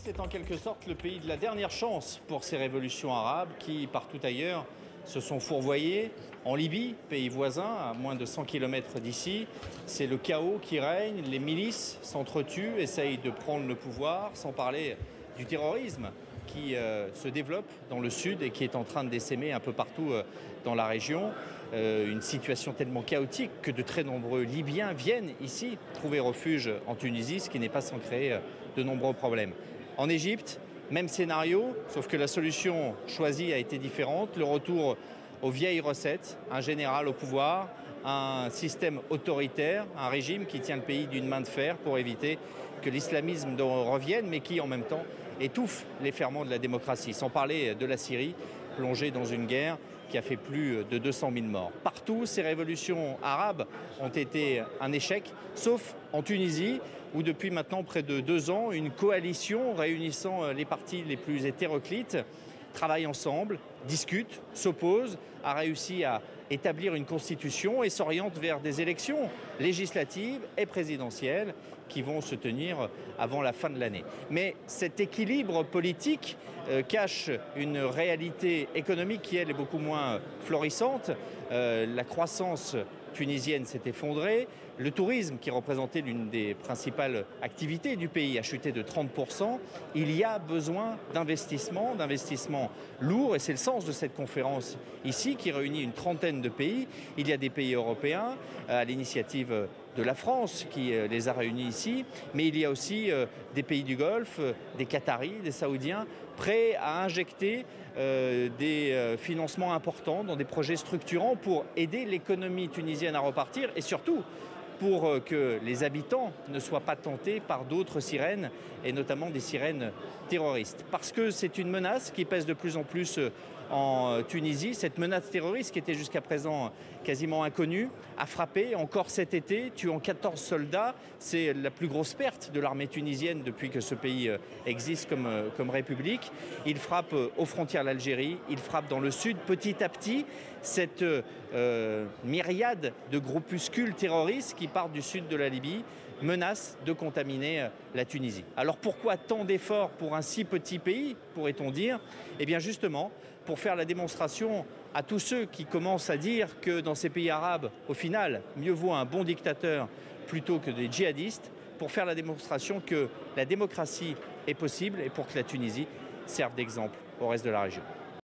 c'est en quelque sorte le pays de la dernière chance pour ces révolutions arabes qui, partout ailleurs, se sont fourvoyées. En Libye, pays voisin, à moins de 100 km d'ici, c'est le chaos qui règne, les milices s'entretuent, essayent de prendre le pouvoir, sans parler du terrorisme qui se développe dans le sud et qui est en train de s'essaimer un peu partout dans la région. Une situation tellement chaotique que de très nombreux Libyens viennent ici trouver refuge en Tunisie, ce qui n'est pas sans créer de nombreux problèmes. En Égypte, même scénario, sauf que la solution choisie a été différente. Le retour aux vieilles recettes, un général au pouvoir, un système autoritaire, un régime qui tient le pays d'une main de fer pour éviter que l'islamisme revienne, mais qui en même temps étouffe les ferments de la démocratie. Sans parler de la Syrie, plongée dans une guerre qui a fait plus de 200 000 morts. Partout, ces révolutions arabes ont été un échec, sauf en Tunisie, où depuis maintenant près de 2 ans, une coalition réunissant les partis les plus hétéroclites travaille ensemble, discute, s'oppose, a réussi à établir une constitution et s'oriente vers des élections législatives et présidentielles qui vont se tenir avant la fin de l'année. Mais cet équilibre politique cache une réalité économique qui, elle, est beaucoup moins florissante. La croissance tunisienne s'est effondrée. Le tourisme, qui représentait l'une des principales activités du pays, a chuté de 30%. Il y a besoin d'investissements lourds, et c'est le sens de cette conférence ici, qui réunit une trentaine de pays. Il y a des pays européens, à l'initiative de la France, qui les a réunis ici, mais il y a aussi des pays du Golfe, des Qataris, des Saoudiens, prêts à injecter des financements importants dans des projets structurants pour aider l'économie tunisienne à repartir et surtout pour que les habitants ne soient pas tentés par d'autres sirènes, et notamment des sirènes terroristes. Parce que c'est une menace qui pèse de plus en plus en Tunisie. Cette menace terroriste, qui était jusqu'à présent quasiment inconnue, a frappé encore cet été, tuant 14 soldats. C'est la plus grosse perte de l'armée tunisienne depuis que ce pays existe comme république. Il frappe aux frontières de l'Algérie, il frappe dans le sud. Petit à petit, cette myriade de groupuscules terroristes qui partent du sud de la Libye menace de contaminer la Tunisie. Alors pourquoi tant d'efforts pour un si petit pays, pourrait-on dire? Eh bien justement, pour faire la démonstration à tous ceux qui commencent à dire que dans ces pays arabes, au final, mieux vaut un bon dictateur plutôt que des djihadistes, pour faire la démonstration que la démocratie est possible et pour que la Tunisie serve d'exemple au reste de la région.